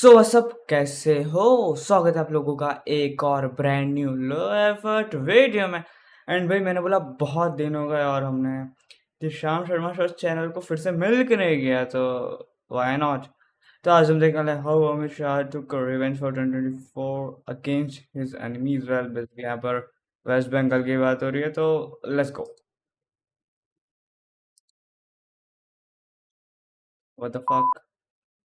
So what's up कैसे हो? स्वागत है आप लोगों का एक और brand new low effort video में। एंड भाई मैंने बोला बहुत दिन हो गए और हमने श्याम शर्मा शो चैनल को फिर से मिल के नहीं गया, तो व्हाई नॉट। तो आज हम देखने वाले how Amit Shah took revenge for 2024 against his enemies. Well basically यहाँ पर वेस्ट बंगाल की बात हो रही है, तो let's go. What the fuck.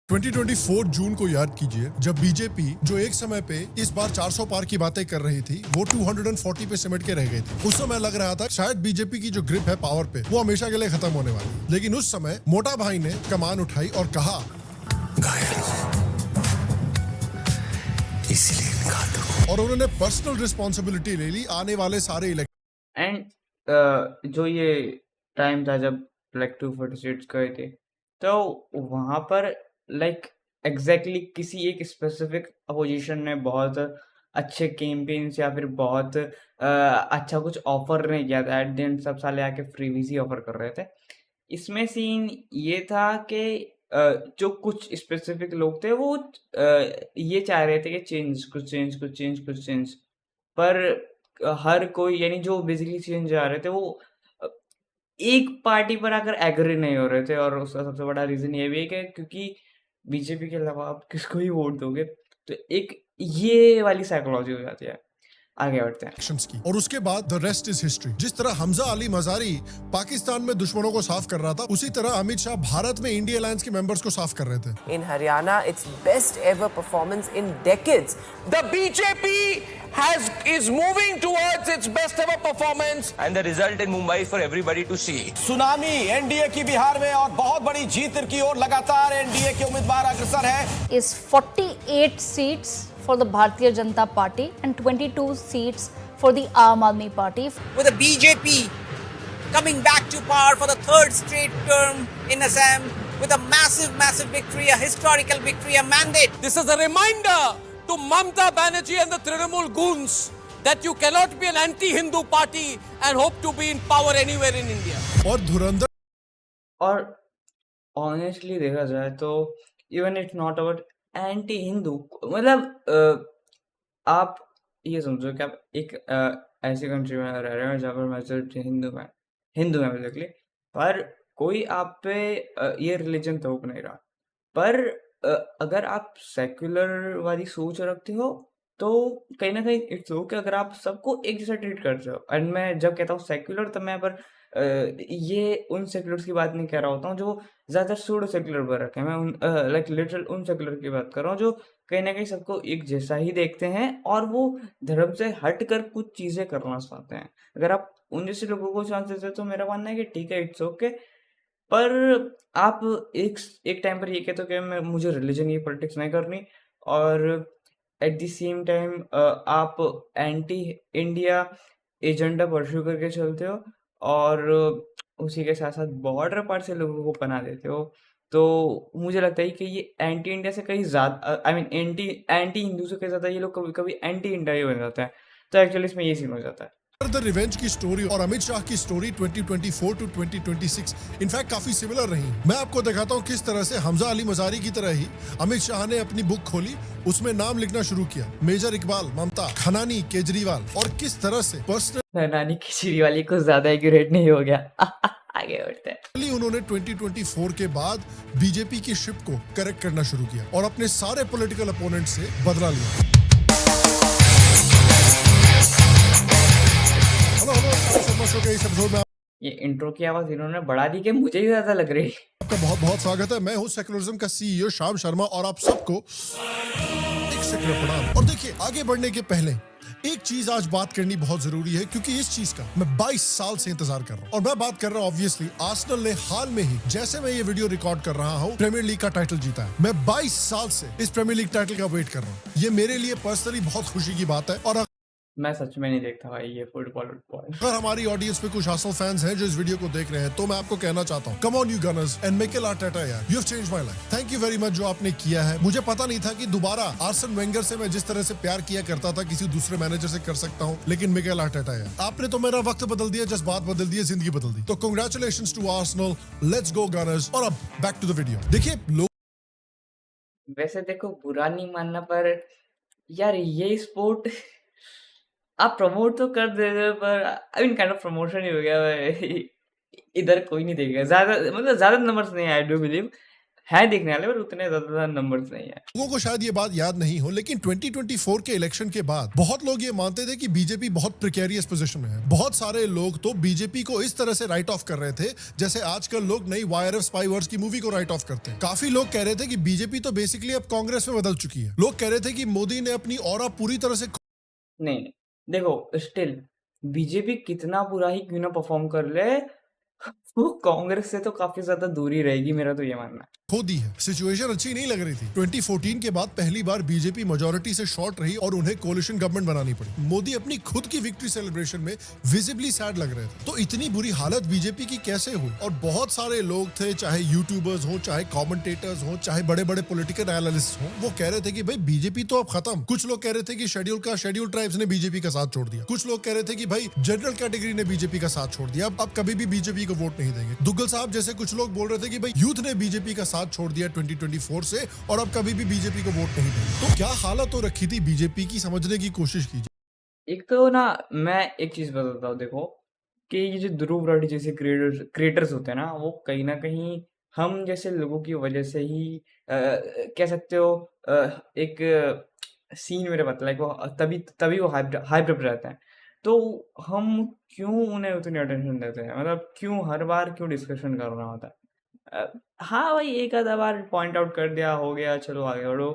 2024 जून को याद कीजिए जब बीजेपी जो एक समय पे इस बार 400 पार की बातें कर रही थी वो 240 पे सिमट के रह गई थी। उस समय लग रहा था शायद बीजेपी की जो ग्रिप है पावर पे वो हमेशा के लिए खत्म होने वाली, लेकिन उस समय मोटा भाई ने कमान उठाई और कहा और उन्होंने पर्सनल रिस्पॉन्सिबिलिटी ले ली आने वाले सारे इलेक्शन। एंड जो ये टाइम था जब ब्लैक 246 गए थे, तो वहां पर लाइक एग्जैक्टली किसी एक स्पेसिफिक अपोजिशन ने बहुत अच्छे कैंपेन्स या फिर बहुत अच्छा कुछ ऑफर नहीं किया था। एट द एंड सब साले आके फ्रीबीज ही ऑफर कर रहे थे। इसमें सीन ये था कि जो कुछ स्पेसिफिक लोग थे वो ये चाह रहे थे कि कुछ चेंज, पर हर कोई यानी जो बेसिकली चेंज आ रहे थे वो अ, एक पार्टी पर आकर एग्री नहीं हो रहे थे। और उसका सबसे बड़ा रीजन ये भी है कि क्योंकि बीजेपी के अलावा आप किसको ही वोट दोगे, तो एक ये वाली साइकोलॉजी हो जाती है। आगे बढ़ते हैं। की और उसके बाद द रेस्ट इज हिस्ट्री। जिस तरह हमजा अली मजारी पाकिस्तान में दुश्मनों को साफ कर रहा था, उसी तरह अमित शाह भारत में इंडिया अलायंस के मेंबर्स को साफ कर रहे थे। In Haryana, its best ever performance in decades. The BJP is moving towards its best ever performance, and the result in Mumbai for everybody to see. Tsunami NDA की बिहार में और बहुत बड़ी जीत की ओर लगातार एनडीए के उम्मीदवार अग्रसर हैं। Is 48 seats for the Bharatiya Janata Party and 22 seats for the Aam Aadmi Party. With the BJP coming back to power for the third straight term in Assam with a massive victory, a historical victory, a mandate. This is a reminder to Mamata Banerjee and the Trinamool goons that you cannot be an anti-Hindu party and hope to be in power anywhere in India. और धुरंधर और honestly देखा जाए तो even it's not about anti Hindu, मतलब आप ये समझो कि आप एक ऐसी कंट्री में रह रहे हो जहाँ पर मेजोरिटी हिंदू है बेसिकली, पर कोई आप पे ये रिलीजन थोप नहीं रहा। पर अगर आप सेक्युलर वाली सोच रखते हो तो कहीं ना कहीं इट्स ओके अगर आप सबको एक जैसा ट्रीट करते हो। एंड मैं जब कहता हूँ सेक्युलर तो मैं पर ये उन सेक्युलर्स की बात नहीं कह रहा होता हूँ जो ज़्यादा सूडो सेक्युलर पर रखे। मैं उन लाइक लिटरल उन सेक्युलर की बात कर रहा हूँ जो कहीं ना कहीं सबको एक जैसा ही देखते हैं और वो धर्म से हट कर कुछ चीज़ें करना चाहते हैं। अगर आप उन जैसे लोगों को चांस देते हो तो मेरा मानना है कि ठीक है, इट्स ओके। पर आप एक टाइम पर ये कहते हो कि मैं मुझे रिलीजन ये पॉलिटिक्स नहीं करनी, और एट द सेम टाइम आप एंटी इंडिया एजेंडा परस्यू करके चलते हो और उसी के साथ साथ बॉर्डर पार से लोगों को बना देते हो। तो मुझे लगता है कि ये एंटी इंडिया से कहीं ज़्यादा आई मीन एंटी हिंदू से कहीं ज़्यादा ये लोग कभी कभी एंटी इंडिया ही बन जाते हैं। तो एक्चुअली इसमें ये सीन हो जाता है। द रिवेंज की स्टोरी और अमित शाह की स्टोरी 2024 टू 2026 इनफैक्ट काफी सिमिलर रही। मैं आपको दिखाता हूँ किस तरह से हमजा अली मजारी की तरह ही अमित शाह ने अपनी बुक खोली, उसमें नाम लिखना शुरू किया, मेजर इकबाल, ममता, खनानी, केजरीवाल, और किस तरह से पर्सनल नानी केजरीवाल ही कुछ ज्यादा एक्यूरेट नहीं हो गया। आगे बढ़ते हैं। उन्होंने 2024 के बाद बीजेपी की शिप को करेक्ट करना शुरू किया और अपने सारे पॉलिटिकल अपोनेंट से बदला लिया। ये इंट्रो की आवाज इन्होंने बढ़ा दी कि मुझे ही ज्यादा लग रही है। आपका बहुत बहुत स्वागत है। मैं हूं सेकुलरिज्म का सीईओ श्याम शर्मा और आप सबको एक सेकुलर प्रणाम। और देखिए, आगे बढ़ने के पहले एक चीज आज बात करनी बहुत जरूरी है क्योंकि इस चीज का मैं 22 साल से इंतजार कर रहा हूं। और मैं बात कर रहा हूं ऑब्वियसली आर्सेनल ने हाल में ही, जैसे मैं ये वीडियो रिकॉर्ड कर रहा हूं, प्रीमियर लीग का टाइटल जीता है। मैं 22 साल से इस प्रीमियर लीग टाइटल का वेट कर रहा हूं। ये मेरे लिए पर्सनली बहुत खुशी की बात है। और मैं सच में नहीं देखता भाई ये फुटबॉल। अगर हमारी ऑडियंस में कुछ आर्सेनल फैंस हैं जो इस वीडियो को देख रहे हैं तो मैं आपको कहना चाहता हूं, come on you gunners and Mikel Arteta यार, you have changed my life. Thank you very much जो आपने किया है। मुझे पता नहीं था कि दोबारा आर्सेन वेंगर से मैं जिस तरह से प्यार किया करता था किसी दूसरे मैनेजर से कर सकता हूं, लेकिन मिकेल आर्टेटा यार, आपने तो मेरा वक्त बदल दिया, जज्बात बदल दिए, जिंदगी बदल दी। तो congratulations to Arsenal, let's go Gunners. और अब बैक टू द वीडियो। देखिए, वैसे देखो बुरा नहीं मानना पर यार ये स्पोर्ट आप प्रमोट तो कर दे रहे हो पर I mean kind of promotion ही हो गया है। इधर कोई नहीं देखेगा ज़्यादा मतलब ज़्यादा नंबर्स नहीं है आई डू बिलीव है देखने वाले पर उतने ज़्यादा नंबर्स नहीं है। लोगों को शायद ये बात याद नहीं हो, लेकिन 2024 के इलेक्शन के बाद बहुत लोग ये मानते थे कि बीजेपी बहुत प्रिकेरियस पोजीशन में है। बहुत सारे लोग तो बीजेपी को इस तरह से राइट ऑफ कर रहे थे जैसे आजकल लोग नई वायरस स्पाई वर्स की मूवी को राइट ऑफ करते हैं। काफी लोग कह रहे थे कि बीजेपी तो बेसिकली अब कांग्रेस में बदल चुकी है। लोग कह रहे थे कि मोदी ने अपनी ऑरा पूरी तरह से नहीं, नहीं। देखो स्टिल बीजेपी कितना बुरा ही क्यों ना परफॉर्म कर ले वो कांग्रेस से तो काफी ज्यादा दूरी रहेगी मेरा तो ये मानना है। खो दी है। सिचुएशन अच्छी नहीं लग रही थी। 2014 के बाद पहली बार बीजेपी मेजोरिटी से शॉर्ट रही और उन्हें कोलिशन गवर्नमेंट बनानी पड़ी। मोदी अपनी खुद की विक्ट्री सेलिब्रेशन में विजिबली सैड लग रहे थे। तो इतनी बुरी हालत बीजेपी की कैसे हुई? और बहुत सारे लोग थे, चाहे यूट्यूबर्स हो, चाहे कमेंटेटर्स हो, चाहे बड़े बड़े पॉलिटिकल एनालिस्ट हो, वो कह रहे थे कि भाई बीजेपी तो अब खत्म। कुछ लोग कह रहे थे कि शेड्यूल ट्राइब्स ने बीजेपी का साथ छोड़ दिया। कुछ लोग कह रहे थे कि भाई जनरल कैटेगरी ने बीजेपी का साथ छोड़ दिया, अब कभी भी बीजेपी को वोट नहीं देंगे। दुग्गल साहब जैसे कुछ लोग बोल रहे थे कि भाई यूथ ने बीजेपी का साथ छोड़ दिया 2024 से और अब कभी भी बीजेपी को वोट नहीं देंगे। तो क्या हालत हो रखी थी बीजेपी की, समझने की कोशिश कीजिए। एक तो ना मैं एक चीज बताता हूँ देखो कि ये जो ध्रुव राठी जैसे क्रिएटर्स होते हैं ना वो कहीं ना कहीं हम जैसे लोगों की वजह से ही कह सकते हो एक सीन मेरे पता लाइक वो तभी तभी वो हाइप रहते हैं। तो हम क्यों उन्हें उतनी अटेंशन देते हैं मतलब क्यों हर बार क्यों डिस्कशन करना होता है। हाँ भाई एक आधा बार पॉइंट आउट कर दिया हो गया चलो आगे बढ़ो।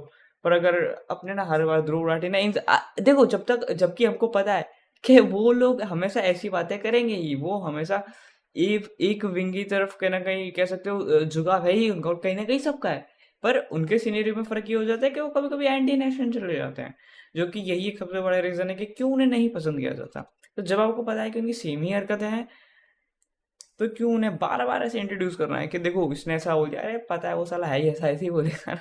पर अगर अपने ना हर बार ध्रुव राठी ना देखो जबकि हमको पता है कि वो लोग हमेशा ऐसी बातें करेंगे ही वो हमेशा एक विंग की तरफ कहीं ना कहीं कह सकते हो झुकाव है ही उनका और कहीं ना कहीं सबका है। पर उनके सिनेरियो में फर्क ये हो जाता है कि वो कभी कभी एंटी नेशन चले जाते हैं जो कि यही एक सबसे बड़ा रीजन है कि क्यों उन्हें नहीं पसंद किया जाता। तो जब आपको पता है कि उनकी सेम ही हरकतें हैं तो क्यों उन्हें बार-बार ऐसे इंट्रोड्यूस करना है कि देखो इसने ऐसा बोल दिया, अरे पता है वो साला है ही ऐसा, ऐसे ही बोलेगा ना।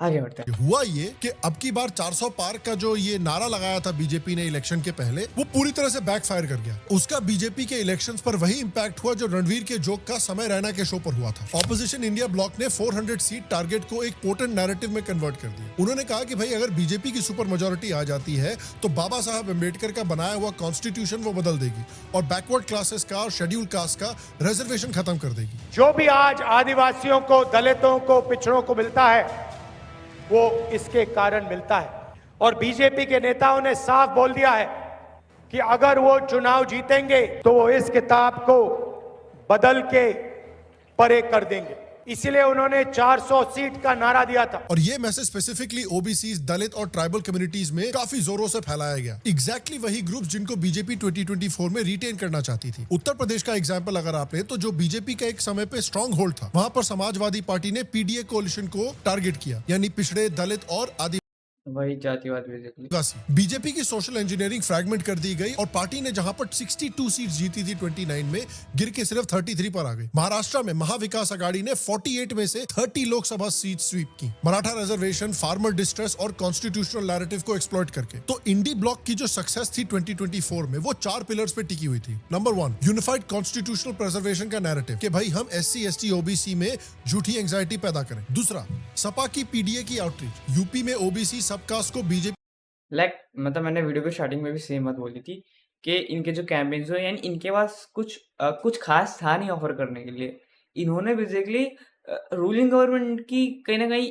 आगे बढ़ते हैं। हुआ ये कि अब की बार 400 पार का जो ये नारा लगाया था बीजेपी ने इलेक्शन के पहले, वो पूरी तरह से बैकफायर कर गया। उसका बीजेपी के इलेक्शंस पर वही इंपैक्ट हुआ जो रणवीर के जोक का समय रैना के शो पर हुआ था। ऑपोजिशन इंडिया ब्लॉक ने 400 सीट टारगेट को एक पोटेंट नैरेटिव में कन्वर्ट कर दिया। उन्होंने कहा कि भाई अगर बीजेपी की सुपर मेजोरिटी आ जाती है तो बाबा साहब अम्बेडकर का बनाया हुआ कॉन्स्टिट्यूशन वो बदल देगी और बैकवर्ड क्लासेस का और शेड्यूल कास्ट का रिजर्वेशन खत्म कर देगी। जो भी आज आदिवासियों को, दलितों को, पिछड़ों को मिलता है वो इसके कारण मिलता है। और बीजेपी के नेताओं ने साफ बोल दिया है कि अगर वो चुनाव जीतेंगे तो वो इस किताब को बदल के परे कर देंगे। इसलिए उन्होंने 400 सीट का नारा दिया था। और ये मैसेज स्पेसिफिकली ओबीसी, दलित और ट्राइबल कम्युनिटीज में काफी जोरों से फैलाया गया। एग्जैक्टली वही ग्रुप्स जिनको बीजेपी 2024 में रिटेन करना चाहती थी। उत्तर प्रदेश का एग्जांपल अगर आप ले तो जो बीजेपी का एक समय पे स्ट्रॉन्ग होल्ड था, वहां पर समाजवादी पार्टी ने पीडीए कोalition को टारगेट किया, यानी पिछड़े, दलित और आदिवासी। वही जातिवाद बेसिकली। बीजेपी की सोशल इंजीनियरिंग फ्रैगमेंट कर दी गई और पार्टी ने जहां पर 62 सीट जीती थी 29 में, गिर के सिर्फ 33 पर आ गई। महाराष्ट्र में महाविकास आघाड़ी ने 48 में से 30 लोकसभा सीट स्वीप की, मराठा रिजर्वेशन, फार्मर डिस्ट्रेस और कॉन्स्टिट्यूशनल नैरेटिव को एक्सप्लॉइट करके। तो इंडी ब्लॉक की जो सक्सेस थी 2024 में, वो 4 पिलर्स पे टिकी हुई थी। नंबर 1, यूनिफाइड कॉन्स्टिट्यूशनल प्रिजर्वेशन का नैरेटिव कि भाई हम SC, ST, OBC में झूठी एंग्जाइटी पैदा करें। दूसरा, सपा की पीडीए की आउटरीच, यूपी में OBC सबकास्ट को बीजेपी मतलब मैंने वीडियो के स्टार्टिंग में भी सेम बात बोली थी कि इनके जो कैंपेन्स हो यानी इनके पास कुछ खास था नहीं ऑफर करने के लिए। इन्होंने बेसिकली रूलिंग गवर्नमेंट की कहीं ना कहीं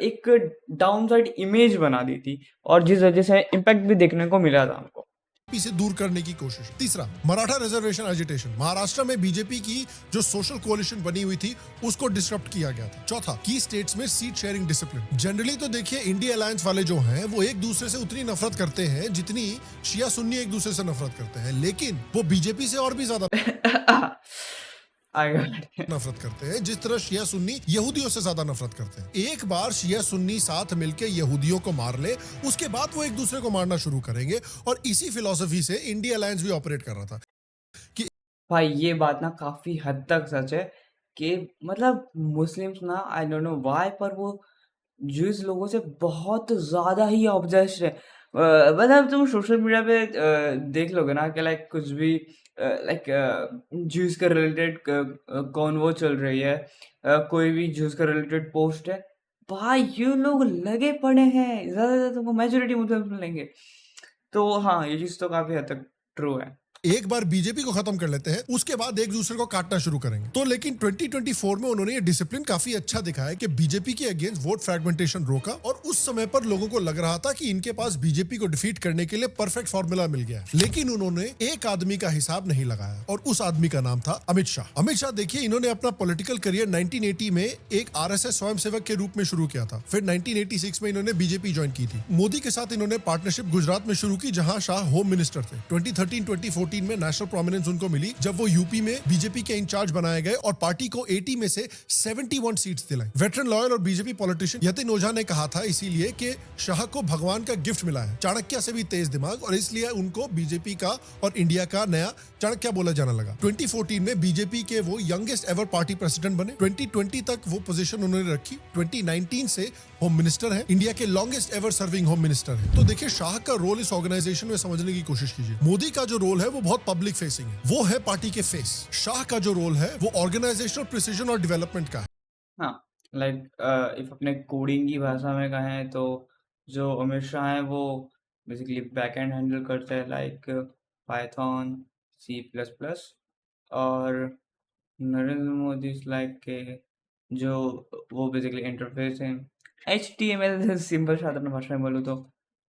एक डाउनसाइड इमेज बना दी थी और जिस वजह से इम्पैक्ट भी देखने को मिला था हमको से दूर करने की कोशिश। तीसरा, मराठा रिजर्वेशन एजिटेशन, महाराष्ट्र में बीजेपी की जो सोशल कोalition बनी हुई थी उसको डिसरप्ट किया गया था। चौथा, की स्टेट्स में सीट शेयरिंग डिसिप्लिन। जनरली तो देखिए इंडिया अलायंस वाले जो हैं वो एक दूसरे से उतनी नफरत करते हैं जितनी शिया सुन्नी एक दूसरे से नफरत करते हैं, लेकिन वो बीजेपी से और भी ज्यादा नफरत करते हैं, जिस तरह शिया सुन्नी यहूदियों से ज्यादा नफरत करते हैं। एक बार शिया सुन्नी साथ मिलकर यहूदियों को मार ले, उसके बाद वो एक दूसरे को मारना शुरू करेंगे। और इसी फिलॉसफी से इंडिया अलायंस भी ऑपरेट कर रहा था कि भाई ये बात ना काफी हद तक सच है कि मतलब मुस्लिम्स ना आई डोंट नो व्हाई पर वो ज्यूज लोगों से बहुत ज्यादा ही ऑब्सेस्ड है। मतलब तुम सोशल मीडिया पे देख लोगे ना कि लाइक कुछ भी लाइक ज्यूज के रिलेटेड कौन वो चल रही है कोई भी ज्यूज का रिलेटेड पोस्ट है भाई ये लोग लगे पड़े हैं, ज़्यादा तुमको मेजॉरिटी मुस्लिम मिलेंगे। तो हाँ, ये चीज़ तो काफ़ी हद तक ट्रू है। एक बार बीजेपी को खत्म कर लेते हैं, उसके बाद एक दूसरे को काटना शुरू करेंगे। तो लेकिन 2024 में उन्होंने ये डिसिप्लिन काफी अच्छा दिखाया कि बीजेपी के अगेंस्ट वोट फ्रैगमेंटेशन रोका, और उस समय पर लोगों को लग रहा था कि इनके पास बीजेपी को डिफीट करने के लिए परफेक्ट फॉर्मूला मिल गया है। लेकिन उन्होंने एक आदमी का हिसाब नहीं लगाया, और उस आदमी का नाम था अमित शाह। अमित शाह देखिए, इन्होंने अपना पॉलिटिकल करियर 1980 में एक आरएसएस स्वयंसेवक के रूप में शुरू किया था। फिर 1986 में इन्होंने बीजेपी ज्वाइन की थी। मोदी के साथ इन्होंने पार्टनरशिप गुजरात में शुरू की, जहां शाह होम मिनिस्टर थे। 2013-2014 में नेशनल प्रोमिनेंस उनको मिली जब वो यूपी में बीजेपी के इंचार्ज बनाए गए और पार्टी को 80 में से 71 सीट्स दिलाई। वेटरन लॉयल और बीजेपी पॉलिटिशियन यतिन ओझा ने कहा था इसीलिए कि शाह को भगवान का गिफ्ट मिला है, चाणक्य से भी तेज दिमाग, और इसलिए उनको बीजेपी का और इंडिया का नया चाणक्य बोला जाने लगा। 2014 में बीजेपी के वो यंगेस्ट एवर पार्टी प्रेसिडेंट बने। 2020 तक वो पोजीशन उन्होंने रखी। 2019 से होम मिनिस्टर है, इंडिया के longest ever serving home minister है। तो देखिए, शाह का रोल इस ऑर्गेनाइजेशन में समझने की कोशिश कीजिए। मोदी का जो रोल है वो बहुत पब्लिक फेसिंग है, वो है पार्टी के फेस। शाह का जो रोल है वो ऑर्गेनाइजेशनल प्रिसीजन और डेवलपमेंट का है। हाँ, लाइक इफ अपने कोडिंग की भाषा में कहें तो जो अमित शाह हैं वो बेसिकली बैक एंड हैंडल करते हैं, लाइक पाइथन, C++, और नरेंद्र मोदी इज लाइक के जो वो बेसिकली इंटरफेस है HTML, सिंपल साधारण भाषा में बोलूँ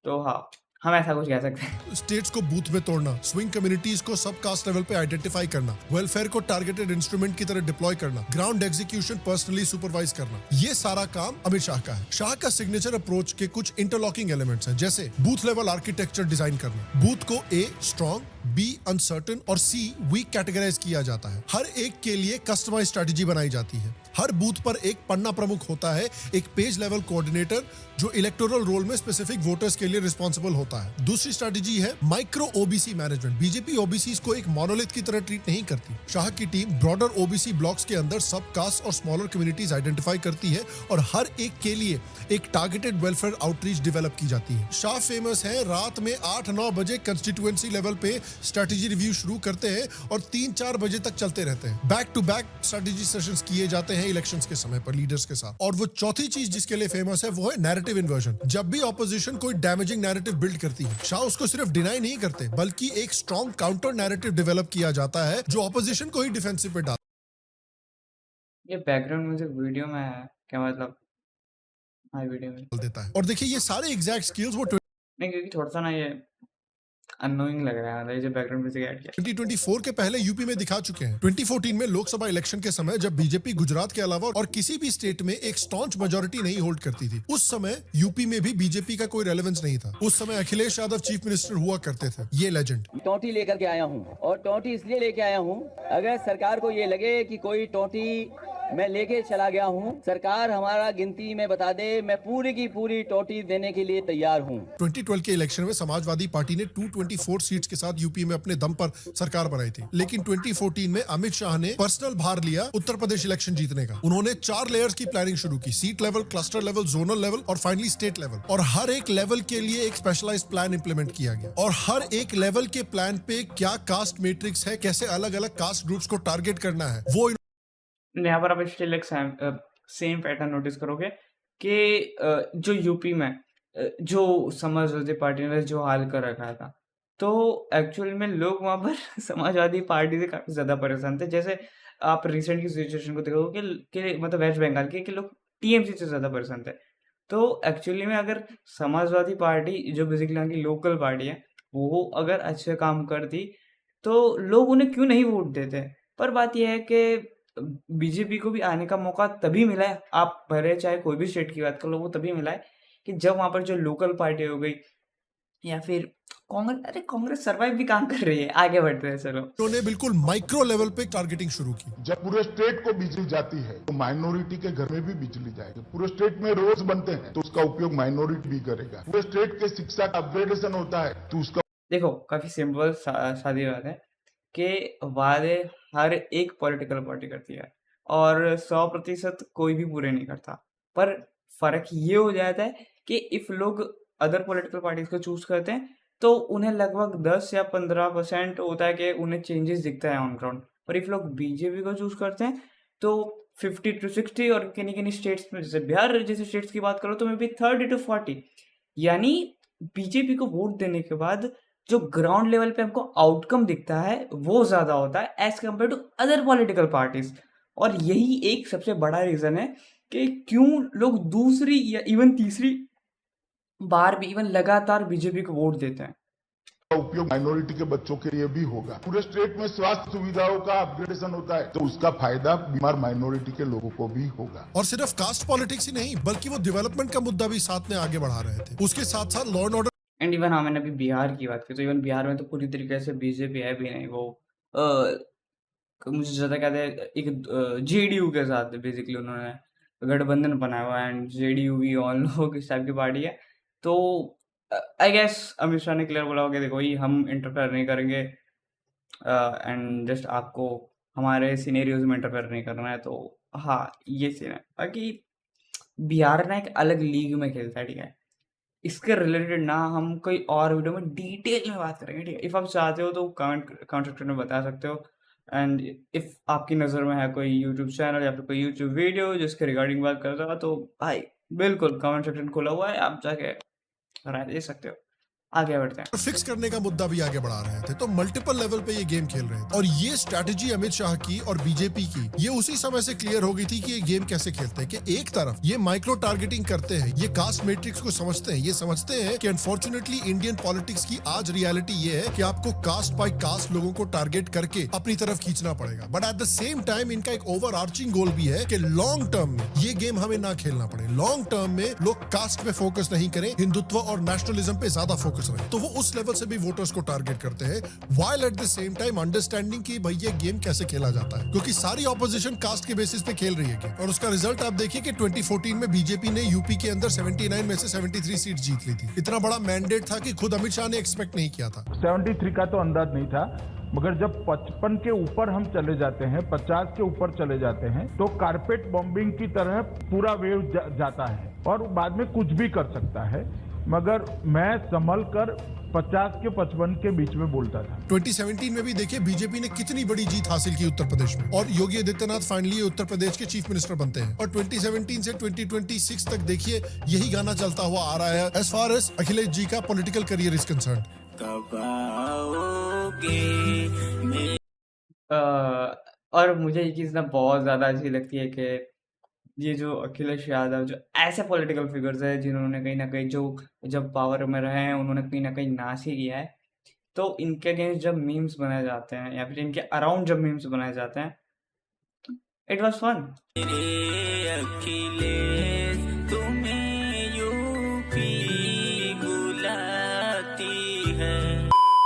तो हाँ, हम ऐसा कुछ कह सकते हैं। स्टेट्स को बूथ में तोड़ना, स्विंग कम्युनिटीज को सब कास्ट लेवल पे आइडेंटिफाई करना, वेलफेयर को टारगेटेड इंस्ट्रूमेंट की तरह डिप्लॉय करना, ग्राउंड एग्जीक्यूशन पर्सनली सुपरवाइज करना, ये सारा काम अमित शाह का है। शाह का सिग्नेचर अप्रोच के कुछ इंटरलॉकिंग एलिमेंट्स हैं, जैसे बूथ लेवल आर्किटेक्चर डिजाइन करना। बूथ को A स्ट्रॉन्ग, B अनसर्टन और C वीक कैटेगराइज किया जाता है। हर एक के लिए कस्टमाइज स्ट्रेटजी बनाई जाती है। हर बूथ पर एक पन्ना प्रमुख होता है, एक पेज लेवल कोऑर्डिनेटर जो इलेक्टोरल रोल में स्पेसिफिक वोटर्स के लिए रिस्पॉन्सिबल होता है। दूसरी स्ट्रेटजी है micro OBC management. BJP OBC को एक मोनोलिथ की तरह ट्रीट नहीं करती। शाह की टीम ब्रॉडर ओबीसी ब्लॉक्स के अंदर सब कास्ट और स्मॉलर कम्युनिटीज आइडेंटिफाई करती है और हर एक के लिए एक टारगेटेड वेलफेयर आउटरीच डेवलप की जाती है। शाह फेमस है, रात में 8-9 बजे कंस्टिट्यूएंसी लेवल पे स्ट्रेटजी रिव्यू शुरू करते हैं और 3-4 बजे तक चलते रहते हैं। Back to back strategy sessions किए जाते हैं इलेक्शंस के समय पर लीडर्स के साथ। और वो चौथी चीज जिसके लिए फेमस है वो है नैरेटिव इन्वर्जन। जब भी ऑपोजिशन कोई डैमेजिंग नैरेटिव बिल्ड करती है, शाह उसको सिर्फ डिनाई नहीं करते बल्कि एक स्ट्रॉन्ग काउंटर नैरेटिव डेवलप किया जाता है जो ऑपोजिशन को ही डिफेंसिव पे डाल। ये बैकग्राउंड म्यूजिक वीडियो में है क्या, मतलब हाँ वीडियो में देता है। और देखिए, ये सारे एग्जैक्ट स्किल्स वो नहीं, क्योंकि थोड़ा सा ना ये अननोइंग लग रहा है, ये जो बैकग्राउंड म्यूजिक ऐड किया। 2024 के पहले यूपी में दिखा चुके हैं। 2014 में लोकसभा इलेक्शन के समय जब बीजेपी गुजरात के अलावा और किसी भी स्टेट में एक स्टॉन्च मेजोरिटी नहीं होल्ड करती थी, उस समय यूपी में भी बीजेपी का कोई रेलेवेंस नहीं था। उस समय अखिलेश यादव चीफ मिनिस्टर हुआ करते थे। ये लेजेंड। टोंटी लेकर के आया हूँ, और टोंटी इसलिए लेके आया हूँ, अगर सरकार को ये लगे कि कोई टोंटी मैं लेके चला गया हूँ, सरकार हमारा गिनती में बता दे, मैं पूरी की पूरी टोंटी देने के लिए तैयार हूँ। 2012 के इलेक्शन में समाजवादी पार्टी ने 224 सीट्स के साथ यूपी में अपने दम पर सरकार बनाई थी। लेकिन 2014 में अमित शाह ने पर्सनल भार लिया उत्तर प्रदेश इलेक्शन जीतने का। उन्होंने 4 लेयर्स की प्लानिंग शुरू की, seat level, cluster level, zonal level और फाइनली स्टेट लेवल। और हर एक लेवल के लिए एक स्पेशलाइज्ड प्लान इंप्लीमेंट किया गया। और हर एक लेवल के प्लान पे क्या कास्ट मैट्रिक्स है, कैसे अलग अलग कास्ट ग्रुप्स को टारगेट करना है, वो यहाँ पर आप स्टिल एक सेम पैटर्न नोटिस करोगे कि जो यूपी में जो समाजवादी पार्टी ने जो हाल कर रखा था, तो एक्चुअल में लोग वहाँ पर समाजवादी पार्टी से काफ़ी ज़्यादा परेशान थे। जैसे आप रिसेंट की सिचुएशन को देखोगे कि मतलब वेस्ट बंगाल के कि लोग टीएमसी से ज़्यादा परेशान थे। तो एक्चुअली में अगर समाजवादी पार्टी जो बेसिकली यहाँ की लोकल पार्टी है, वो अगर अच्छे काम करती तो लोग उन्हें क्यों नहीं वोट देते। पर बात यह है कि बीजेपी को भी आने का मौका तभी मिला है, आप भले चाहे कोई भी स्टेट की बात कर लो, वो तभी मिला है कि जब वहाँ पर जो लोकल पार्टी हो गई या फिर कांग्रेस, अरे कांग्रेस सर्वाइव भी काम कर रही है, आगे बढ़ते हैं चलो। उन्होंने बिल्कुल माइक्रो लेवल पे टारगेटिंग शुरू की। जब पूरे स्टेट को बिजली जाती है तो माइनॉरिटी के घर में भी बिजली जाएगी। पूरे स्टेट में रोड बनते हैं तो उसका उपयोग माइनॉरिटी भी करेगा। पूरे स्टेट के शिक्षा का अपग्रेडेशन होता है तो उसका देखो काफी सिंपल सादी बात है कि वादे हर एक पॉलिटिकल पार्टी करती है और 100% कोई भी पूरे नहीं करता। पर फर्क ये हो जाता है कि इफ लोग अदर पॉलिटिकल पार्टीज को चूज करते हैं तो उन्हें लगभग 10 या 15% होता है कि उन्हें चेंजेस दिखता है ऑन ग्राउंड। पर इफ लोग बीजेपी को चूज करते हैं तो 50 to 60 और किन्हीं स्टेट्स में जैसे बिहार जैसे स्टेट्स की बात करो तो मे बी 30 to 40। यानी बीजेपी को वोट देने के बाद जो ग्राउंड लेवल पे हमको आउटकम दिखता है वो ज़्यादा होता है as compared to other political parties. और यही एक सबसे बड़ा रीज़न है कि क्यों लोग दूसरी या इवन तीसरी बार भी इवन लगातार बीजेपी को वोट देते हैं। का उपयोग माइनॉरिटी के बच्चों के लिए भी होगा। पूरे स्टेट में स्वास्थ्य सुविधाओं का अपग्रेडेशन होता है तो उसका फायदा बीमार माइनॉरिटी के लोगों को भी होगा। और सिर्फ कास्ट पॉलिटिक्स ही नहीं बल्कि वो डेवलपमेंट का मुद्दा भी साथ में आगे बढ़ा रहे थे। उसके साथ साथ law and order and even मैंने अभी बिहार की बात की तो इवन बिहार में तो पूरी तरीके से बीजेपी है भी नहीं। वो मुझे ज़्यादा कहते हैं एक जेडीयू के साथ बेसिकली उन्होंने गठबंधन बनाया हुआ है एंड जेडीयू भी ऑन लोग इस टाइप की पार्टी है। तो आई गेस अमित शाह ने क्लियर बोला होगा देखो ही हम इंटरफेयर नहीं करेंगे एंड जस्ट आपको हमारे सिनेरियोज में इंटरफेयर नहीं करना है। तो हाँ ये सीन है। बाकी बिहार ना एक अलग लीग में खेलता है, ठीक है। इसके रिलेटेड ना हम कोई और वीडियो में डिटेल में बात करेंगे, ठीक है। इफ़ आप चाहते हो तो कमेंट सेक्शन में बता सकते हो। एंड इफ़ आपकी नज़र में है कोई यूट्यूब चैनल या फिर कोई यूट्यूब वीडियो जिसके रिगार्डिंग बात करता हो तो भाई बिल्कुल कमेंट सेक्शन खुला हुआ है, आप जाके राय दे सकते हो। आगे बढ़ते हैं। फिक्स करने का मुद्दा भी आगे बढ़ा रहे थे तो मल्टीपल लेवल पे ये गेम खेल रहे थे। और ये स्ट्रैटेजी अमित शाह की और बीजेपी की ये उसी समय से क्लियर हो गई थी कि ये गेम कैसे खेलते हैं। कि एक तरफ ये माइक्रो टारगेटिंग करते हैं, ये कास्ट मैट्रिक्स को समझते हैं, ये समझते हैं कि अनफॉर्चुनेटली इंडियन पॉलिटिक्स की आज रियलिटी ये है कि आपको कास्ट बाय कास्ट लोगों को टारगेट करके अपनी तरफ खींचना पड़ेगा। But at the same time इनका एक ओवर आर्चिंग गोल भी है कि लॉन्ग टर्म में ये गेम हमें ना खेलना पड़े। लॉन्ग टर्म में लोग कास्ट पे फोकस नहीं करें, हिंदुत्व और नेशनलिज्म पे ज्यादा फोकस रहे। तो वो उस लेवल से भी वोटर्स को टारगेट करते हैं while at the same time understanding कि भाई ये गेम कैसे खेला जाता है, क्योंकि सारी ऑपोजिशन कास्ट के बेसिस पे खेल रही है गेम। और उसका रिजल्ट आप देखिए कि 2014 में बीजेपी ने यूपी के अंदर 79 में से 73 सीट जीत ली थी। इतना बड़ा मैंडेट था कि खुद अमित शाह ने एक्सपेक्ट नहीं किया था। 73 का तो अंदाज नहीं था, मगर जब 55 के ऊपर हम चले जाते हैं, 50 के ऊपर चले जाते हैं तो कारपेट बॉम्बिंग की तरह पूरा वेव जाता है और बाद में कुछ भी कर सकता है। मगर मैं संभल कर 50 के 55 के बीच में बोलता था। 2017 में भी देखिए बीजेपी ने कितनी बड़ी जीत हासिल की उत्तर प्रदेश में और योगी आदित्यनाथ फाइनली उत्तर प्रदेश के चीफ मिनिस्टर बनते हैं। और 2017 से 2026 तक देखिए यही गाना चलता हुआ आ रहा है as far as Akhilesh ji का पॉलिटिकल करियर इज कंसर्न्ड। और मुझे ये चीज़ ना बहुत ज़्यादा अच्छी लगती है कि ये जो अखिलेश यादव जो ऐसे पॉलिटिकल फिगर्स है जिन्होंने कहीं ना कहीं जो जब पावर में रहे हैं उन्होंने कहीं ना कहीं नाश ही किया है, तो इनके अगेंस्ट जब मीम्स बनाए जाते हैं या फिर इनके अराउंड जब मीम्स बनाए जाते हैं it was fun.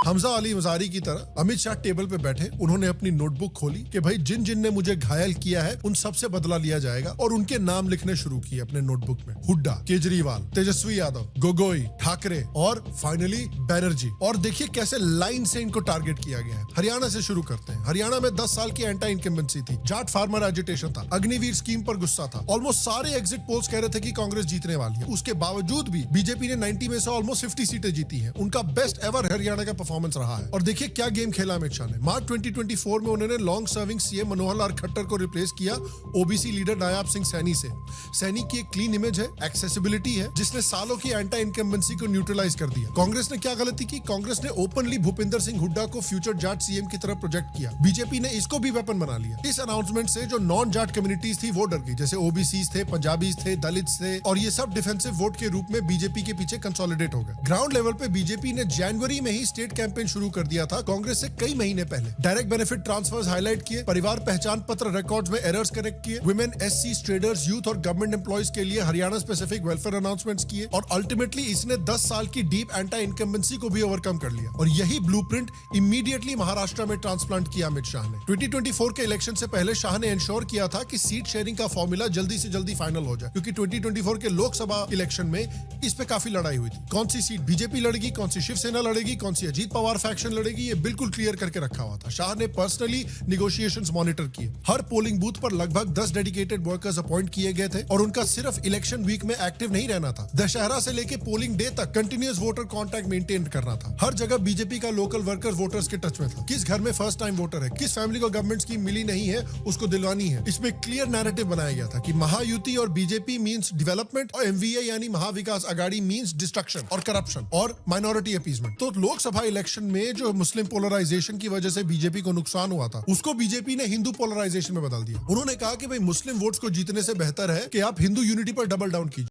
Hamza Ali Mazari की तरह अमित शाह टेबल पे बैठे, उन्होंने अपनी नोटबुक खोली कि भाई जिन जिन ने मुझे घायल किया है उन सब से बदला लिया जाएगा और उनके नाम लिखने शुरू किए अपने नोटबुक में। हुड्डा, केजरीवाल, तेजस्वी यादव, गोगोई, ठाकरे और फाइनली बैनर्जी। और देखिए कैसे लाइन से इनको टारगेट किया गया है। हरियाणा से शुरू करते हैं। हरियाणा में 10 साल की एंटी इनकम्बेंसी थी, जाट फार्मर एजिटेशन था, अग्निवीर स्कीम पर गुस्सा था। ऑलमोस्ट सारे एग्जिट पोल्स कह रहे थे कि कांग्रेस जीतने वाली है। उसके बावजूद भी बीजेपी ने 90 में से ऑलमोस्ट 50 सीटें जीती है। उनका बेस्ट एवर हरियाणा का परफॉर्मेंस रहा है। और देखिए क्या गेम खेला अमित शाह ने। मार्च 2024 में उन्होंने long serving CM Manohar Lal Khattar को रिप्लेस किया ओबीसी लीडर नायाब सिंह सैनी से। सैनी की एक क्लीन इमेज है, एक्सेसिबिलिटी है, जिसने सालों की एंटी इनकम्बेंसी को न्यूट्रलाइज कर दिया। कांग्रेस ने क्या गलती की? कांग्रेस ने ओपनली भूपिंदर सिंह हुड्डा को फ्यूचर जाट सीएम की तरफ प्रोजेक्ट किया। बीजेपी ने इसको भी वेपन बना लिया। इस अनाउंसमेंट से जो नॉन जाट कम्युनिटीज थी वो डर गई, जैसे ओबीसी थे, पंजाबीज थे, दलित थे, और ये सब डिफेंसिव वोट के रूप में बीजेपी के पीछे कंसोलिडेट हो गए। ग्राउंड लेवल पे बीजेपी ने जनवरी में ही स्टेट कैंपेन शुरू कर दिया था कांग्रेस से कई महीने पहले। डायरेक्ट बेनिफिट ट्रांसफर्स हाईलाइट किए, परिवार पहचान पत्र रिकॉर्ड्स में एरर्स करेक्ट किए, वुमेन, एससी, ट्रेडर्स, यूथ और गवर्नमेंट एम्प्लॉयज के लिए हरियाणा स्पेसिफिक वेलफेयर अनाउंसमेंट्स किए और अल्टीमेटली इसने 10 साल की डीप एंटी इनकम्बेंसी को भी ओवरकम कर लिया। और यही ब्लूप्रिंट इमीडिएटली महाराष्ट्र में ट्रांसप्लांट किया अमित शाह ने। 2024 के इलेक्शन से पहले शाह ने इंश्योर किया था कि सीट शेयरिंग का फॉर्मूला जल्दी से जल्दी फाइनल हो जाए, क्योंकि 2024 के लोकसभा इलेक्शन में इस पे काफी लड़ाई हुई थी। कौन सी सीट बीजेपी लड़ेगी, कौन सी शिवसेना लड़ेगी, कौन सी अजीत पवार फैक्शन लड़ेगी, ये बिल्कुल क्लियर करके रखा हुआ था। शाह ने पर्सनली निगोशिएशंस मॉनिटर किए। हर पोलिंग बूथ पर लगभग 10 डेडिकेटेड वर्कर्स अपॉइंट किए गए थे और उनका सिर्फ इलेक्शन वीक में एक्टिव नहीं रहना था, दशहरा से लेके पोलिंग डे तक कंटिन्यूअस वोटर कांटेक्ट मेंटेन करना था। हर जगह बीजेपी का लोकल वर्कर वोटर्स के टच में था। किस घर में फर्स्ट टाइम वोटर है, किस फैमिली को गवर्नमेंट स्कीम मिली नहीं है, उसको दिलवानी है। इसमें क्लियर नैरेटिव बनाया गया था कि महायुति और बीजेपी मींस डेवलपमेंट और एमवीए यानी महाविकास आघाड़ी मींस डिस्ट्रक्शन और करप्शन और माइनॉरिटी अपीजमेंट। तो लोकसभा इलेक्शन में जो मुस्लिम पोलराइजेशन की वजह से बीजेपी को नुकसान हुआ था, उसको बीजेपी ने हिंदू पोलराइजेशन में बदल दिया। उन्होंने कहा कि भाई मुस्लिम वोट्स को जीतने से बेहतर है कि आप हिंदू यूनिटी पर डबल डाउन कीजिए।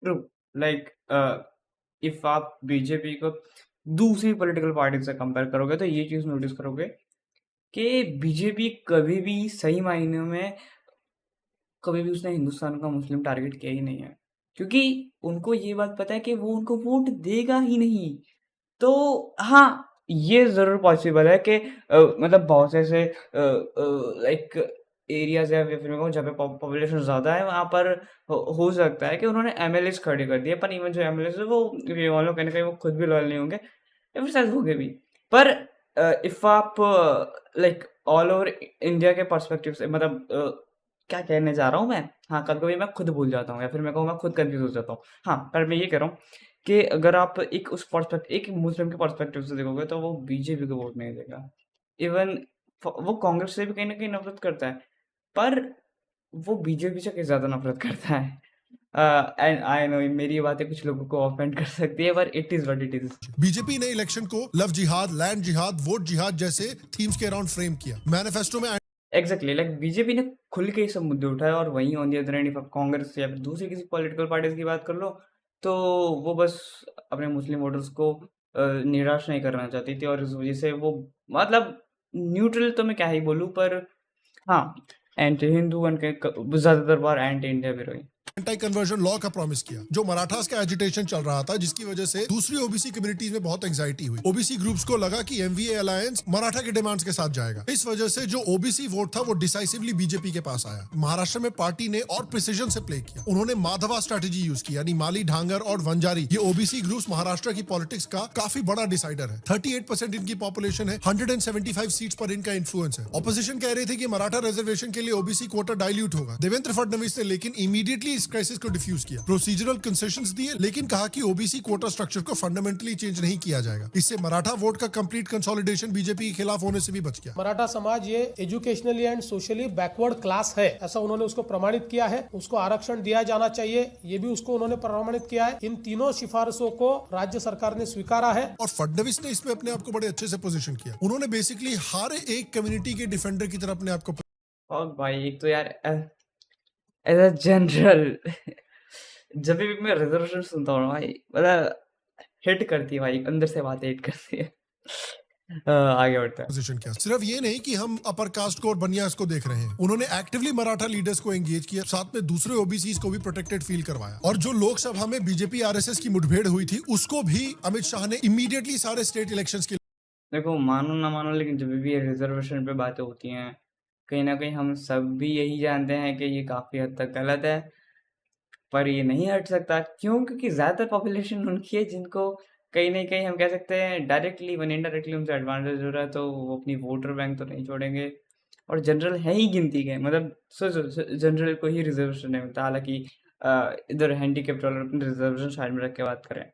ट्रू, लाइक इफ आप बीजेपी को दूसरी पॉलिटिकल पार्टी से कंपेयर करोगे तो ये चीज नोटिस करोगे कि बीजेपी कभी भी सही मायने में कभी भी उसने हिंदुस्तान का मुस्लिम टारगेट किया ही नहीं है, क्योंकि उनको ये बात पता है कि वो उनको वोट देगा ही नहीं। तो हाँ, ये जरूर पॉसिबल है कि मतलब बहुत से ऐसे लाइक एरियाज या फिर मैं कहूँ जहाँ पे पॉपुलेशन ज़्यादा है, वहाँ पर हो सकता है कि उन्होंने एमएलएस खड़े कर दिए, पर इवन जो एमएलएस है वो ये मान लो कहीं ना कहीं वो खुद भी लॉयल नहीं होंगे या फिर शायद होंगे भी। पर इफ आप लाइक ऑल ओवर इंडिया के पर्सपेक्टिव से, मतलब क्या कहने जा रहा हूँ मैं, हाँ कभी कभी मैं खुद भूल जाता हूँ या फिर मैं कहूँ मैं खुद कंफ्यूज हो जाता हूँ। हाँ, पर मैं ये कह रहा हूँ कि अगर आप एक उस पर्सपेक्टिव, एक मुस्लिम के पर्सपेक्टिव से देखोगे तो वो बीजेपी को वोट नहीं देगा। इवन वो कांग्रेस से भी कहीं ना कहीं नफरत करता है, पर वो बीजेपी से कहीं ज्यादा नफरत करता है। एंड आई नो मेरी बातें कुछ लोगों को ऑफेंड कर सकती है, पर it is what it is. BJP ने इलेक्शन को लव जिहाद, लैंड जिहाद, वोट जिहाद जैसे थीम्स के अराउंड फ्रेम किया। मैनिफेस्टो में एग्जैक्टली लाइक बीजेपी ने खुल के ये सब मुद्दे उठाए, और वहीं on the other and if Congress या फिर दूसरी किसी पॉलिटिकल पार्टीज की बात कर लो तो वो बस अपने मुस्लिम वोटर्स को निराश नहीं करना चाहती थी, और इस वजह से वो मतलब न्यूट्रल तो मैं क्या ही बोलूँ, पर हाँ एंटी हिंदू बन के ज्यादातर बार एंटी इंडिया भी रही। एंटी कन्वर्जन लॉ का प्रॉमिस किया, जो मराठास का एजिटेशन चल रहा था, जिसकी वजह से दूसरी ओबीसी कम्युनिटीज में बहुत एंजाइटी हुई। ओबीसी ग्रुप्स को लगा कि एमवीए अलायंस मराठा के डिमांड्स के साथ जाएगा। इस वजह से जो ओबीसी वोट था वो डिसाइसिवली बीजेपी के पास आया। महाराष्ट्र में पार्टी ने और प्रिसीजन से प्ले किया। उन्होंने माधवा स्ट्रेटेजी यूज की, यानी माली, ढांगर और वंजारी। ये ओबीसी ग्रुप्स महाराष्ट्र की पॉलिटिक्स का काफी बड़ा डिसाइडर है। 38% इनकी पॉपुलेशन है, 175 सीट्स पर इनका इन्फ्लुएंस है। ऑपोजिशन कह रही थी कि मराठा रिजर्वेशन के लिए ओबीसी कोटा डाइल्यूट होगा। देवेंद्र फडणवीस ने लेकिन इमीडिएटली इस क्राइसिस को डिफ्यूज किया, प्रोसीजरल कंसेशंस दिए, लेकिन कहा कि ओबीसी कोटा स्ट्रक्चर को फंडामेंटली चेंज नहीं किया जाएगा। इससे मराठा वोट का कंप्लीट कंसोलिडेशन बीजेपी के खिलाफ होने से भी बच गया। मराठा समाज ये educationally and socially backward class है, ऐसा उन्होंने उसको प्रमाणित किया है। उसको आरक्षण दिया जाना चाहिए, ये भी उसको उन्होंने प्रमाणित किया है। इन तीनों सिफारिशों को राज्य सरकार ने स्वीकारा है। और फडणवीस ने इसमें अपने आप को बड़े अच्छे से पोजीशन किया। उन्होंने बेसिकली हर एक कम्युनिटी के डिफेंडर की तरह अपने आप को। और भाई एक तो यार एज अ जनरल जब भी मैं रिजर्वेशन सुनता हूँ भाई, मतलब हिट करती है भाई, अंदर से बातें हिट करती है। आगे बढ़ता है। पोजीशन किया। सिर्फ ये नहीं कि हम अपर कास्ट को और बनियास को देख रहे हैं, उन्होंने एक्टिवली मराठा लीडर्स को एंगेज किया, साथ में दूसरे ओबीसीज को भी प्रोटेक्टेड फील करवाया। और जो लोकसभा में बीजेपी आरएसएस की मुठभेड़ हुई थी, उसको भी अमित शाह ने इमीडिएटली सारे स्टेट इलेक्शंस के। देखो मानो ना मानो, लेकिन जब भी रिजर्वेशन पे बातें होती हैं, कहीं ना कहीं हम सब भी यही जानते हैं कि ये काफी हद तक गलत है, पर ये नहीं हट सकता। क्यों? क्योंकि ज्यादातर पॉपुलेशन उनकी है जिनको कहीं ना कहीं हम कह सकते हैं डायरेक्टली वन इनडायरेक्टली उनसे एडवांटेज हो रहा है, तो वो अपनी वोटर बैंक तो नहीं छोड़ेंगे। और जनरल है ही गिनती के, मतलब जनरल को ही रिजर्वेशन नहीं मिलता। हालांकि इधर हैंडीकैप्ड वाले अपने रिजर्वेशन साइड में रख के बात करें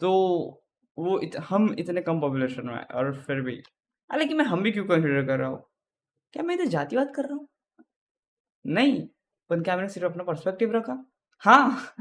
तो वो हम इतने कम पॉपुलेशन में, और फिर भी हालांकि मैं हम भी क्यों कंसिडर कर रहा हूँ, क्या मैं इधर जातिवाद कर रहा हूँ? नहीं, पर क्या मैंने सिर्फ अपना पर्सपेक्टिव रखा। हाँ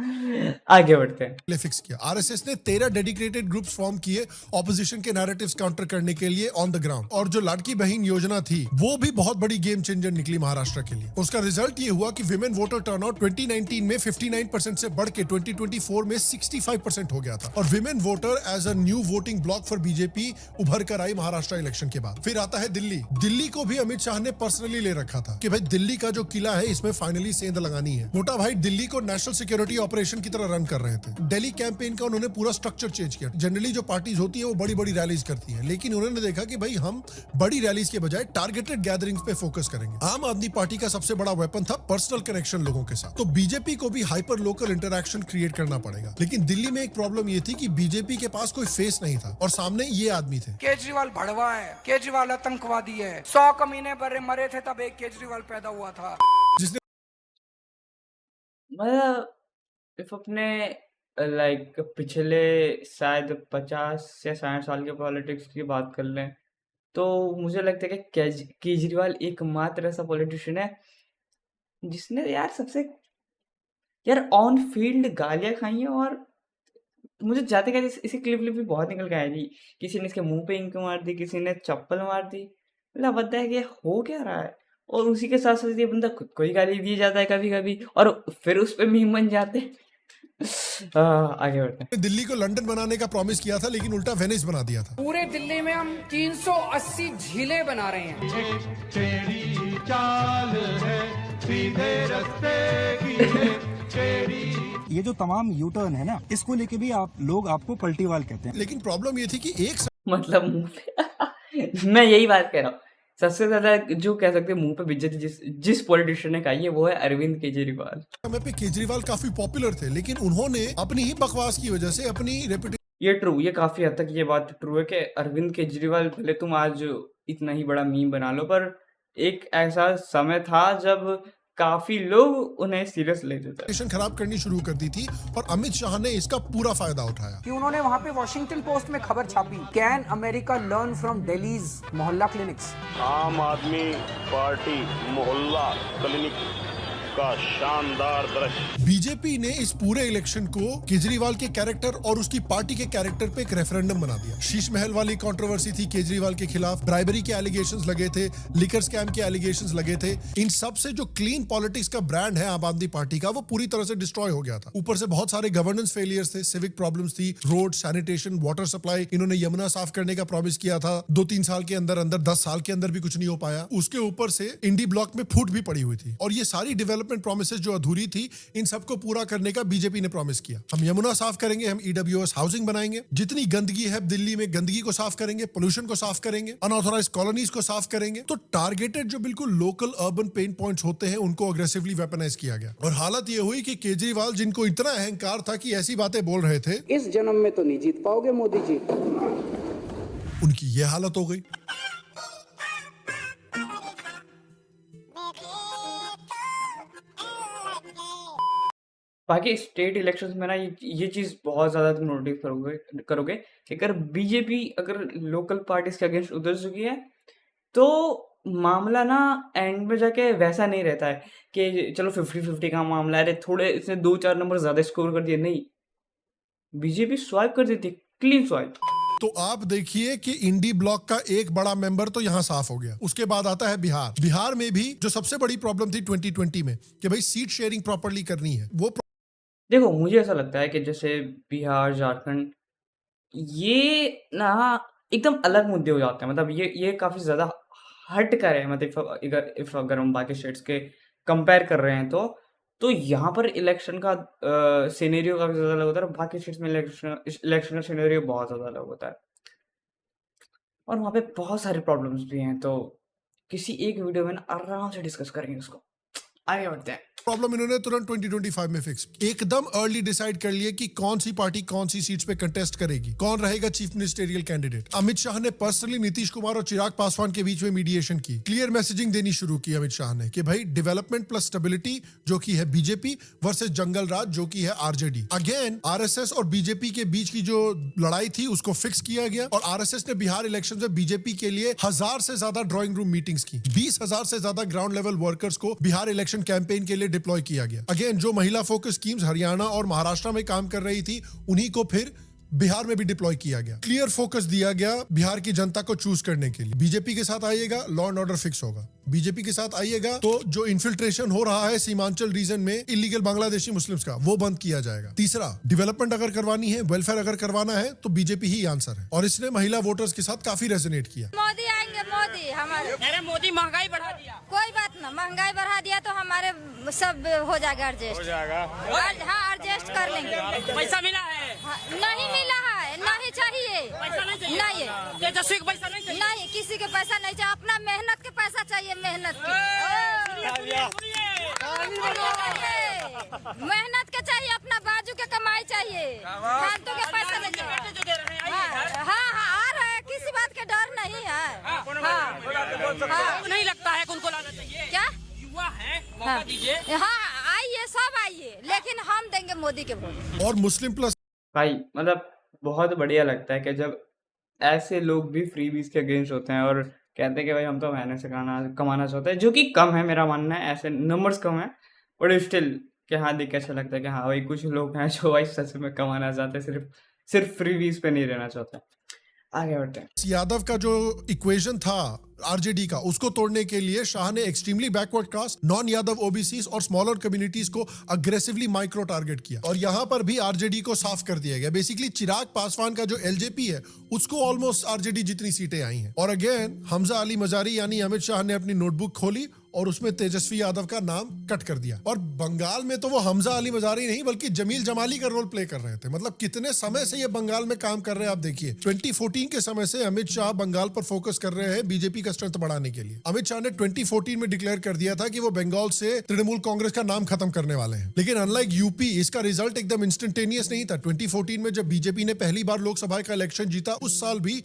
आगे बढ़ते हैं। फिक्स किया। आरएसएस ने 13 डेडिकेटेड ग्रुप्स फॉर्म किए ऑपोजिशन के नैरेटिव्स काउंटर करने के लिए ऑन द ग्राउंड। और जो लाडकी बहन योजना थी वो भी बहुत बड़ी गेम चेंजर निकली महाराष्ट्र के लिए। उसका रिजल्ट ये हुआ कि विमेन वोटर टर्नआउट 2019 में 59% से बढ़ के 2024 में 65% हो गया था। और women voter as a new voting block for BJP उभर कर आई महाराष्ट्र इलेक्शन के बाद। फिर आता है दिल्ली। दिल्ली को भी अमित शाह ने पर्सनली ले रखा था कि भाई दिल्ली का जो किला है इसमें फाइनली सेंध लगानी है। मोटा भाई दिल्ली को नेशनल नेशनल सिक्योरिटी ऑपरेशन की तरह रन कर रहे थे। दिल्ली कैंपेन का उन्होंने पूरा स्ट्रक्चर चेंज किया। जनरली जो पार्टीज होती है वो बड़ी बड़ी रैलीज करती है, लेकिन उन्होंने देखा कि भाई हम बड़ी रैलीज के बजाय टारगेटेड गैदरिंग्स पे फोकस करेंगे। आम आदमी पार्टी का सबसे बड़ा वेपन था पर्सनल कनेक्शन लोगों के साथ, तो बीजेपी को भी हाइपर लोकल इंटरैक्शन क्रिएट करना पड़ेगा। लेकिन दिल्ली में एक प्रॉब्लम ये थी कि बीजेपी के पास कोई फेस नहीं था और सामने ये आदमी थे। केजरीवाल भड़वा है, केजरीवाल आतंकवादी है, 100 कमीने मरे थे तब एक केजरीवाल पैदा हुआ था। जिसने मतलब इफ अपने लाइक पिछले शायद 50 या 60 साल के पॉलिटिक्स की बात कर लें, तो मुझे लगता है कि केजरीवाल एकमात्र ऐसा पॉलिटिशियन है जिसने यार ऑन फील्ड गालियां खाई हैं। और मुझे जाते कहते इसी क्लिप भी बहुत निकल के आई थी। किसी ने इसके मुंह पे इंक मार दी, किसी ने चप्पल मार दी। मतलब बता है कि हो क्या रहा है। और उसी के साथ साथ ये बंदा खुद को ही गाली दी जाता है कभी कभी, और फिर उस पे मीम बन जाते हैं। आगे बढ़ते हैं। दिल्ली को लंदन बनाने का प्रॉमिस किया था, लेकिन उल्टा वेनिस बना दिया था। पूरे दिल्ली में हम 380 झीलें बना रहे हैं। तेरी चाल है सीधे रस्ते की ये जो तमाम यू टर्न है ना, इसको लेके भी लोग आपको पलटीवाल कहते हैं। लेकिन प्रॉब्लम ये थी कि मतलब मुंह पे मैं यही बात कह रहा हूँ, सबसे ज्यादा जो कह सकते हैं मुंह पे बेइज्जती जिस पॉलिटिशियन ने खाई है वो है अरविंद केजरीवाल। समय पे केजरीवाल काफी पॉपुलर थे, लेकिन उन्होंने अपनी ही बकवास की वजह से अपनी रेपुटेशन, ये काफी हद तक ये बात ट्रू है कि अरविंद केजरीवाल भले तुम आज इतना ही बड़ा मीम बना लो, पर एक ऐसा समय था जब काफी लोग उन्हें सीरियस लेते थे। खराब करनी शुरू कर दी थी और अमित शाह ने इसका पूरा फायदा उठाया कि उन्होंने वहाँ पे वॉशिंगटन पोस्ट में खबर छापी, can America learn from Delhi's मोहल्ला क्लिनिक्स। आम आदमी पार्टी मोहल्ला क्लिनिक का शानदार दृश्य। बीजेपी ने इस पूरे इलेक्शन को केजरीवाल के कैरेक्टर और उसकी पार्टी के कैरेक्टर पे एक रेफरेंडम बना दिया। शीश महल वाली कंट्रोवर्सी थी केजरीवाल के खिलाफ, ब्राइबरी के एलिगेशंस लगे थे, लिकर स्कैम के एलिगेशंस लगे थे। इन सब से जो क्लीन पॉलिटिक्स का ब्रांड है आम आदमी पार्टी का, वो पूरी तरह से डिस्ट्रॉय हो गया था। ऊपर से बहुत सारे गवर्नेंस फेलियर्स थे, सिविक प्रॉब्लम्स थी, रोड, सैनिटेशन, वाटर सप्लाई। इन्होंने यमुना साफ करने का प्रॉमिस किया था 2-3 साल के अंदर 10 साल के अंदर भी कुछ नहीं हो पाया। उसके ऊपर से इंडी ब्लॉक में फूट भी पड़ी हुई थी। और ये सारी डेवलपमेंट प्रॉमिसेस जो अधूरी थी, इन सबको पूरा करने का बीजेपी ने प्रॉमिस किया। हम यमुना साफ करेंगे, हम ईडब्ल्यूएस हाउसिंग बनाएंगे, जितनी गंदगी है दिल्ली में गंदगी को साफ करेंगे, पोल्यूशन को साफ करेंगे, अनऑथराइज्ड कॉलोनीज को साफ करेंगे। तो टारगेटेड जो बिल्कुल लोकल अर्बन पेन पॉइंट्स होते हैं उनको अग्रेसिवली वेपनाइज किया गया। और हालत ये हुई कि केजरीवाल, जिनको इतना अहंकार था कि ऐसी बातें बोल रहे थे, इस जन्म में तो नहीं जीत पाओगे मोदी जी, उनकी ये हालत हो गई। बाकी स्टेट इलेक्शंस में ना ये चीज बहुत ज्यादा तुम नोटिस करोगे कि अगर बीजेपी अगर लोकल पार्टीज के अगेंस्ट उतर चुकी है, तो मामला ना एंड में जाके वैसा नहीं रहता है कि चलो 50-50 का मामला है, थोड़े इसने 2-4 नंबर ज्यादा स्कोर कर दिए। नहीं, बीजेपी स्वाइप कर देती, क्लीन स्वाइप। तो आप देखिए कि इंडी ब्लॉक का एक बड़ा मेंबर तो यहाँ साफ हो गया। उसके बाद आता है बिहार। बिहार में भी जो सबसे बड़ी प्रॉब्लम थी 2020 में कि भाई सीट शेयरिंग प्रॉपर्ली करनी है, वो देखो मुझे ऐसा लगता है कि जैसे बिहार, झारखंड, ये ना एकदम अलग मुद्दे हो जाते हैं। मतलब ये काफी ज्यादा हट कर है। मतलब अगर हम बाकी स्टेट्स के कंपेयर कर रहे हैं तो यहाँ पर इलेक्शन का सिनेरियो काफी ज्यादा अलग होता है, बाकी स्टेट्स में इलेक्शन का सिनेरियो बहुत ज्यादा अलग होता है, और वहाँ पे बहुत सारे प्रॉब्लम्स भी हैं। तो किसी एक वीडियो में ना आराम से डिस्कस करेंगे उसको। आगे बढ़ते हैं। प्रॉब्लम इन्होंने तुरंत 2025 में फिक्स, एकदम अर्ली डिसाइड कर लिए कि कौन सी पार्टी कौन सी सीट्स पे कंटेस्ट करेगी, कौन रहेगा chief ministerial candidate. Amit Shah ने पर्सनली नीतीश कुमार और चिराग पासवान के बीच में मीडिएशन की, क्लियर मैसेजिंग देनी शुरू की अमित शाह ने कि भाई डेवलपमेंट प्लस स्टेबिलिटी जो की है बीजेपी वर्सेस जंगल राज जो की है आरजेडी। अगेन आरएसएस और बीजेपी के बीच की जो लड़ाई थी उसको फिक्स किया गया, और आरएसएस ने बिहार इलेक्शन में बीजेपी के लिए 1000 से ज्यादा ड्रॉइंग रूम मीटिंग्स की, 20,000 से ज्यादा ग्राउंड लेवल वर्कर्स को बिहार इलेक्शन कैंपेन के लिए डिप्लॉय किया गया। अगेन जो महिला फोकस स्कीम्स हरियाणा और महाराष्ट्र में काम कर रही थी, उन्हीं को फिर बिहार में भी डिप्लॉय किया गया। क्लियर फोकस दिया गया बिहार की जनता को चूज करने के लिए। बीजेपी के साथ आइएगा, लॉ एंड ऑर्डर फिक्स होगा। बीजेपी के साथ आइएगा तो जो इन्फिल्ट्रेशन हो रहा है सीमांचल रीजन में इलीगल बांग्लादेशी मुस्लिम्स का, वो बंद किया जाएगा। तीसरा, डेवलपमेंट अगर करवानी है, वेलफेयर अगर करवाना है, तो बीजेपी ही आंसर है। और इसने महिला वोटर्स के साथ काफी रेजोनेट किया। मोदी आएंगे, मोदी मोदी हमारे। अरे मोदी महंगाई बढ़ा दिया। कोई बात ना, महंगाई बढ़ा दिया तो हमारे सब हो जाएगा एडजस्ट। हो जाएगा। हाँ एडजस्ट कर लेंगे। पैसा मिला है? नहीं मिला है, नहीं चाहिए। पैसा नहीं चाहिए? नहीं। तेजस्वी को पैसा नहीं चाहिए? नहीं, किसी के पैसा नहीं चाहिए, अपना मेहनत के पैसा चाहिए, मेहनत के। मेहनत के चाहिए, अपना बाजू के कमाई चाहिए, फालतू के पैसा नहीं चाहिए। हाँ आ रहे हैं, किसी बात के डर नहीं है। नहीं लगता है कि उनको लाना चाहिए? क्या युवा है, मौका दीजिए। हाँ आइए, सब आइए, लेकिन हम देंगे मोदी के वोट। और मुस्लिम प्लस भाई मतलब बहुत बढ़िया लगता है कि जब ऐसे लोग भी फ्रीबीज के अगेंस्ट होते हैं और कहते हैं कि भाई हम तो मेहनत से कमाना चाहते हैं, जो कि कम है, मेरा मानना है, ऐसे नंबर्स कम है, बट स्टिल कि हाँ देख के अच्छा लगता है कि हाँ भाई कुछ लोग हैं जो भाई सच में कमाना चाहते हैं, सिर्फ फ्रीबीज पे नहीं रहना चाहते। आगे बढ़ते हैं। यादव का जो इक्वेशन था आरजेडी का, उसको तोड़ने के लिए शाह ने extremely backward caste, non Yadav OBC और स्मॉलर कम्युनिटीज को अग्रेसिवली माइक्रो टारगेट किया, और यहां पर भी आरजेडी को साफ कर दिया गया। बेसिकली चिराग पासवान का जो एलजेपी है उसको ऑलमोस्ट आरजेडी जितनी सीटें आई हैं। और अगेन हमजा अली मजारी यानी अमित शाह ने अपनी नोटबुक खोली और उसमें तेजस्वी यादव का नाम कट कर दिया। और बंगाल में तो वो हमजा अली मजारी नहीं बल्कि जमील जमाली का रोल प्ले कर रहे थे। मतलब कितने समय से ये बंगाल में काम कर रहे हैं आप देखिए। 2014 के समय से अमित शाह बंगाल पर फोकस कर रहे हैं बीजेपी का स्ट्रेंथ बढ़ाने के लिए। अमित शाह ने 2014 में डिक्लेयर कर दिया था कि वो बंगाल से तृणमूल कांग्रेस का नाम खत्म करने वाले हैं। लेकिन अनलाइक यूपी, इसका रिजल्ट एकदम इंस्टेंटेनियस नहीं था। 2014 में जब बीजेपी ने पहली बार लोकसभा का इलेक्शन जीता, उस साल भी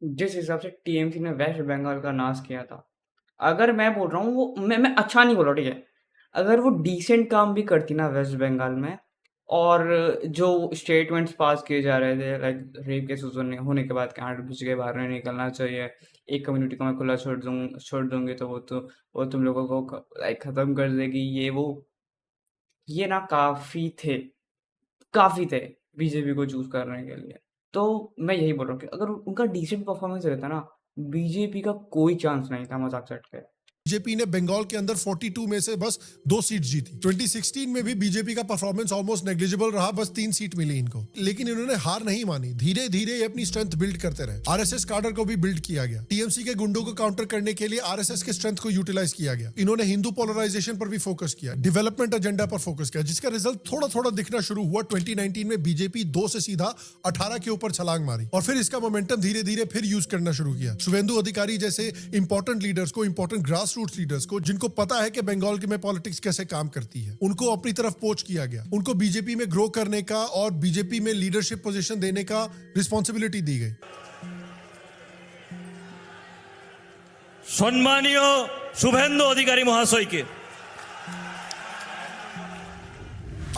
जिस हिसाब से टीएमसी ने वेस्ट बंगाल का नाश किया था, अगर मैं बोल रहा हूँ वो मैं अच्छा नहीं बोल रहा, ठीक है, अगर वो डिसेंट काम भी करती ना वेस्ट बंगाल में, और जो स्टेटमेंट्स पास किए जा रहे थे लाइक रेप केसेस होने के बाद 8 बजे के बाहर नहीं निकलना चाहिए, एक कम्युनिटी को मैं खुला छोड़ दूंगी तो वो तुम लोगों को लाइक ख़त्म कर देगी, ये ना काफ़ी थे बीजेपी को चूज करने के लिए। तो मैं यही बोल रहा हूँ कि अगर उनका डिसेंट परफॉर्मेंस रहता ना, बीजेपी का कोई चांस नहीं था मजाक सेट के। बीजेपी ने बंगाल के अंदर 42 में से बस 2 सीट जीती। 2016 में भी बीजेपी का परफॉर्मेंस ऑलमोस्ट नेग्लिजिबल रहा, बस 3 सीट मिली इनको। लेकिन इन्होंने हार नहीं मानी, धीरे धीरे ये अपनी स्ट्रेंथ बिल्ड करते रहे। आरएसएस कार्डर को भी बिल्ड किया गया। टीएमसी के गुंडों को काउंटर करने के लिए आरएसएस के स्ट्रेंथ को यूटिलाइज किया गया। इन्होंने हिंदू पोलराइजेशन पर भी फोकस किया, डेवलपमेंट एजेंडा पर फोकस किया, जिसका रिजल्ट थोड़ा थोड़ा दिखना शुरू हुआ। 2019 में बीजेपी 2 से सीधा 18 के ऊपर छलांग मारी और फिर इसका मोमेंटम धीरे धीरे फिर यूज करना शुरू किया। शुभेंदु अधिकारी जैसे इंपॉर्टेंट लीडर्स को, इंपॉर्टेंट ग्रास रूट्स लीडर्स को, जिनको पता है कि बंगाल में पॉलिटिक्स कैसे काम करती है, उनको अपनी तरफ पोच किया गया। उनको बीजेपी में ग्रो करने का और बीजेपी में लीडरशिप पोजीशन देने का रिस्पॉन्सिबिलिटी दी गई। सम्मानीय शुभेंदु अधिकारी महाशय के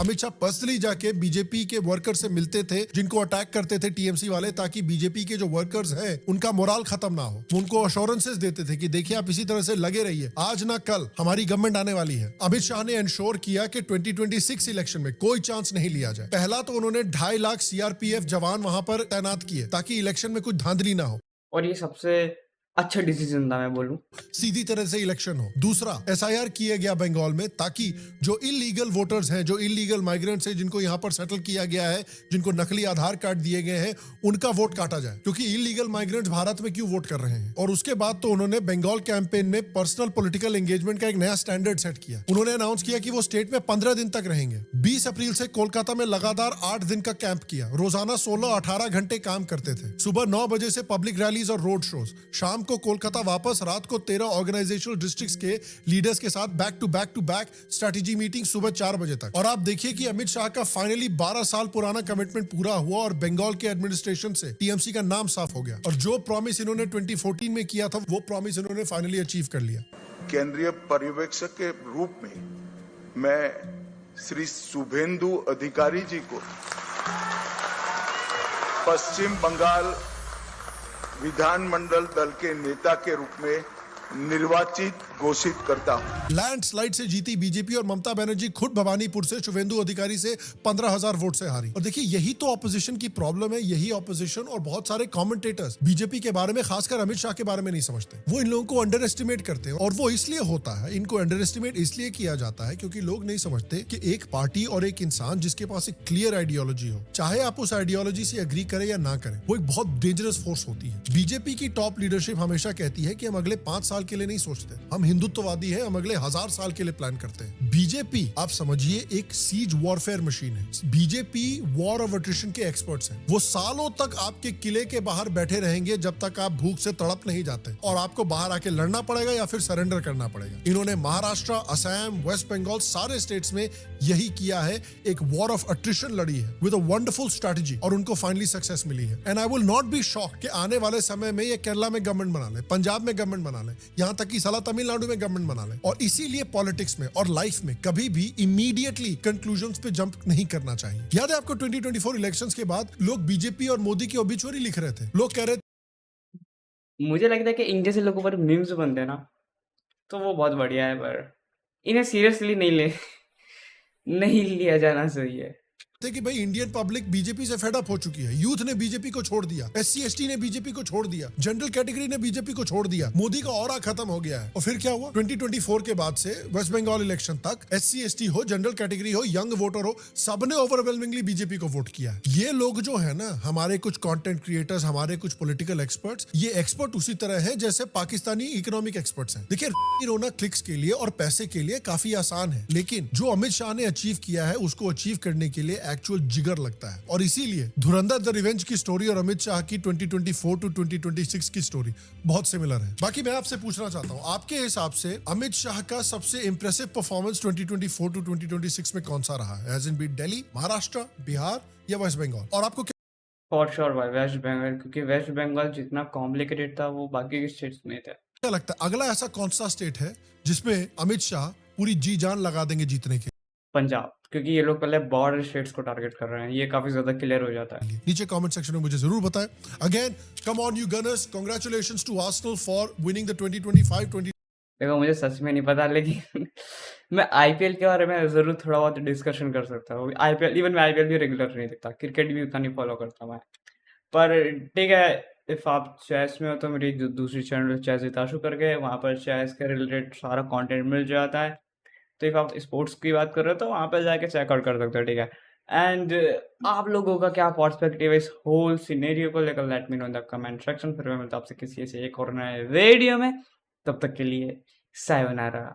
अमित शाह पर्सनली जाके बीजेपी के वर्कर से मिलते थे, जिनको अटैक करते थे टीएमसी वाले, ताकि बीजेपी के जो वर्कर्स हैं उनका मोराल खत्म ना हो। वो उनको अश्योरेंसेस देते थे कि देखिए आप इसी तरह से लगे रहिए, आज ना कल हमारी गवर्नमेंट आने वाली है। अमित शाह ने इंश्योर किया कि 2026 इलेक्शन में कोई चांस नहीं लिया जाए। पहला तो उन्होंने 2.5 लाख सीआरपीएफ जवान वहां पर तैनात किए ताकि इलेक्शन में कुछ धांधली ना हो, और ये सबसे अच्छा डिसीजन था, मैं बोलूं, सीधी तरह से इलेक्शन हो। दूसरा, एसआईआर किया गया बंगाल में, ताकि जो इलीगल वोटर्स हैं, जो इलीगल माइग्रेंट्स हैं, जिनको यहाँ पर सेटल किया गया है, जिनको नकली आधार कार्ड दिए गए हैं, उनका वोट काटा जाए, क्योंकि इलीगल माइग्रेंट्स भारत में क्यों वोट कर रहे हैं। और उसके बाद तो उन्होंने बंगाल कैंपेन में पर्सनल पॉलिटिकल एंगेजमेंट का एक नया स्टैंडर्ड सेट किया। उन्होंने अनाउंस किया कि वो स्टेट में 15 दिन तक रहेंगे। 20 अप्रैल से कोलकाता में लगातार 8 दिन का कैंप किया। रोजाना 16-18 घंटे काम करते थे। सुबह 9 बजे से पब्लिक रैलीज और रोड शोज, शाम को कोलकाता वापस, रात को 13 ऑर्गेनाइजेशनल डिस्ट्रिक्ट्स के लीडर्स के साथ back to back strategy meeting सुबह 4 बजे तक। और आप देखिए कि अमित शाह का फाइनली 12 साल पुराना कमिटमेंट पूरा हुआ और बंगाल के एडमिनिस्ट्रेशन से टीएमसी का नाम साफ हो गया। और जो प्रॉमिस इन्होंने 2014 में किया था, वो प्रॉमिस इन्होंने फाइनली अचीव कर लिया। केंद्रीय पर्यवेक्षक के रूप में मैं श्री शुभेंदु अधिकारी जी को पश्चिम बंगाल विधानमंडल दल के नेता के रूप में निर्वाचित घोषित करता हूं। लैंडस्लाइड से जीती बीजेपी और ममता बनर्जी खुद भवानीपुर से शुभेंदु अधिकारी से 15,000 वोट से हारी। और देखिए यही तो ऑपोजिशन की प्रॉब्लम है, यही ऑपोजिशन और बहुत सारे कमेंटेटर्स बीजेपी के बारे में, खासकर अमित शाह के बारे में नहीं समझते। वो इन लोगों को अंडर एस्टिमेट करते हैं और वो इसलिए होता है, इनको अंडर एस्टिमेट इसलिए किया जाता है क्योंकि लोग नहीं समझते कि एक पार्टी और एक इंसान जिसके पास एक क्लियर आइडियोलॉजी हो, चाहे आप उस आइडियोलॉजी से एग्री करें या ना करें, वो एक बहुत डेंजरस फोर्स होती है। बीजेपी की टॉप लीडरशिप हमेशा कहती है कि हम अगले 5 साल के लिए नहीं सोचते, हम हिंदुत्ववादी हैं, हम अगले 1000 साल के लिए प्लान करते हैं। बीजेपी आप समझिए एक सीज वॉरफेयर मशीन है। बीजेपी वॉर ऑफ अट्रिशन के एक्सपर्ट्स हैं। वो सालों तक आपके किले के बाहर बैठे रहेंगे जब तक आप भूख से तड़प नहीं जाते और आपको बाहर आके लड़ना पड़ेगा या फिर सरेंडर करना पड़ेगा। इन्होंने महाराष्ट्र, असम, वेस्ट बंगाल सारे स्टेट्स में यही किया है, एक वॉर ऑफ अट्रिशन लड़ी है विद अ वंडरफुल स्ट्रेटजी और उनको फाइनली सक्सेस मिली है। And I will not be shocked कि आने वाले समय में ये केरला में गवर्नमेंट बना ले, पंजाब में गवर्नमेंट बना ले, यहां तक कि साला तमिलनाडु में गवर्नमेंट बना ले। और इसीलिए पॉलिटिक्स में और लाइफ में कभी भी इमीडिएटली कंक्लूजन्स पे जंप नहीं करना चाहिए। याद है आपको 2024 इलेक्शंस के बाद लोग बीजेपी और मोदी की ओबिचुअरी लिख रहे थे। लोग कह रहे थे मुझे लगता है कि इन जैसे लोगों पर मीम्स बनते हैं ना, तो वो बहुत बढ़िया है, पर इन्हें सीरियसली नहीं लिया जाना चाहिए। कि भाई इंडियन पब्लिक बीजेपी से फेड अप हो चुकी है। यूथ ने बीजेपी को छोड़ दिया, SC ST ने बीजेपी को छोड़ दिया, जनरल कैटेगरी ने बीजेपी को छोड़ दिया, मोदी का ऑरा खत्म हो गया है। और फिर क्या हुआ 2024 के बाद से वेस्ट बंगाल इलेक्शन तक SC ST हो, जनरल कैटेगरी हो, यंग वोटर हो, सबने ओवरवेलमिंगली बीजेपी को वोट किया है। ये लोग जो है ना, हमारे कुछ कंटेंट क्रिएटर्स, हमारे कुछ पॉलिटिकल एक्सपर्ट्स, ये एक्सपर्ट उसी तरह है जैसे पाकिस्तानी इकोनॉमिक एक्सपर्ट्स हैं। देखिए रोना क्लिक्स के लिए और पैसे के लिए काफी आसान है, लेकिन जो अमित शाह ने अचीव किया है उसको अचीव करने के लिए एक्चुअल जिगर लगता है। और इसीलिए धुरंधर द रिवेंज की स्टोरी और अमित शाह की 2024 टू 2026 की स्टोरी बहुत सिमिलर है। बाकी मैं आपसे पूछना चाहता हूं, आपके हिसाब से अमित शाह का सबसे इंप्रेसिव परफॉर्मेंस 2024 टू 2026 में कौन सा रहा है? एज इन बी दिल्ली, महाराष्ट्र, बिहार या वेस्ट बंगाल? और आपको फॉर श्योर भाई वेस्ट बंगाल, क्योंकि वेस्ट बंगाल जितना कॉम्प्लिकेटेड था वो बाकी के स्टेट्स में था। क्या लगता है अगला ऐसा कौन सा स्टेट है जिसमें अमित शाह पूरी जी जान लगा देंगे जीतने के? पंजाब, क्योंकि ये लोग पहले बॉर्डर स्टेट्स को टारगेट कर रहे हैं, ये काफी ज्यादा क्लियर हो जाता है। नीचे कमेंट सेक्शन में मुझे जरूर बताएं। Again come on you Gunners, congratulations to Arsenal for winning the 2025-20। देखो मुझे सच में नहीं पता, लेकिन मैं आईपीएल के बारे में जरूर थोड़ा बहुत डिस्कशन कर सकता हूँ। आईपीएल, इवन मैं आईपीएल भी रेगुलर नहीं देखता, क्रिकेट भी उतना नहीं फॉलो करता मैं, पर ठीक है। इफ आप चेस में हो तो मेरी जो दूसरी चैनल चेस हिताशु करके, वहाँ पर चेस के रिलेटेड सारा कंटेंट मिल जाता है। तो इफ आप स्पोर्ट्स की बात कर रहे हो तो वहाँ पर जाके चेकआउट कर सकते हो, ठीक है। एंड आप लोगों का क्या पर्सपेक्टिव है इस होल सिनेरियो को लेकर, let me know in the comment section. फिर मैं मिलता हूं आपसे किसी ऐसे एक और नए वीडियो में, तब तक के लिए सायोनारा।